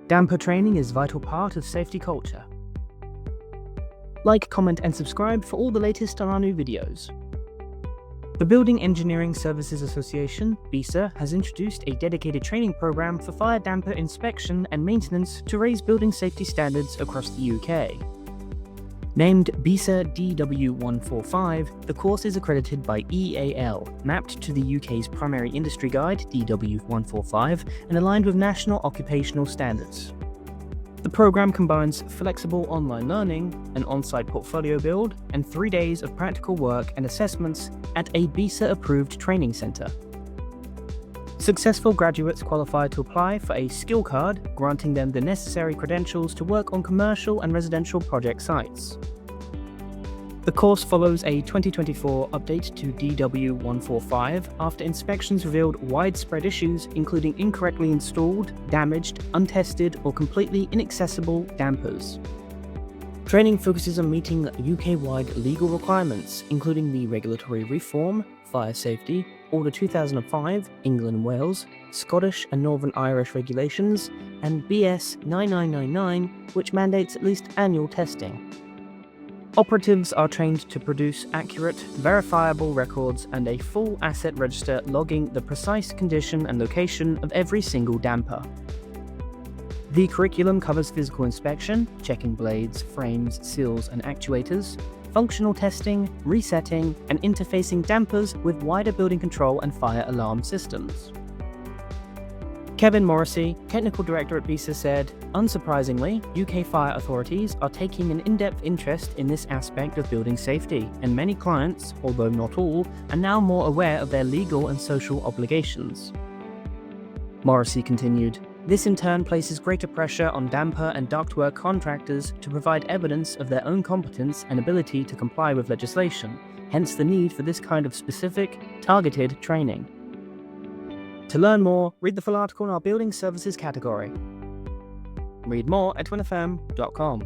Damper training is a vital part of safety culture. Like, comment and subscribe for all the latest on our new videos. The Building Engineering Services Association, BESA, has introduced a dedicated training program for fire damper inspection and maintenance to raise building safety standards across the UK. Named BESA DW145, the course is accredited by EAL, mapped to the UK's primary industry guide DW145, and aligned with national occupational standards. The program combines flexible online learning, an on-site portfolio build, and 3 days of practical work and assessments at a BESA-approved training centre. Successful graduates qualify to apply for a skill card, granting them the necessary credentials to work on commercial and residential project sites. The course follows a 2024 update to DW145 after inspections revealed widespread issues including incorrectly installed, damaged, untested, or completely inaccessible dampers. Training focuses on meeting UK-wide legal requirements, including the Regulatory Reform, Fire Safety, Order 2005, England and Wales, Scottish and Northern Irish regulations, and BS 9999, which mandates at least annual testing. Operatives are trained to produce accurate, verifiable records and a full asset register logging the precise condition and location of every single damper. The curriculum covers physical inspection, checking blades, frames, seals and actuators, functional testing, resetting, and interfacing dampers with wider building control and fire alarm systems. Kevin Morrissey, Technical Director at BESA, said, "Unsurprisingly, UK fire authorities are taking an in-depth interest in this aspect of building safety, and many clients, although not all, are now more aware of their legal and social obligations." Morrissey continued, "This in turn places greater pressure on damper and ductwork contractors to provide evidence of their own competence and ability to comply with legislation, hence the need for this kind of specific, targeted training." To learn more, read the full article in our Building Services category. Read more at TWinFM.com.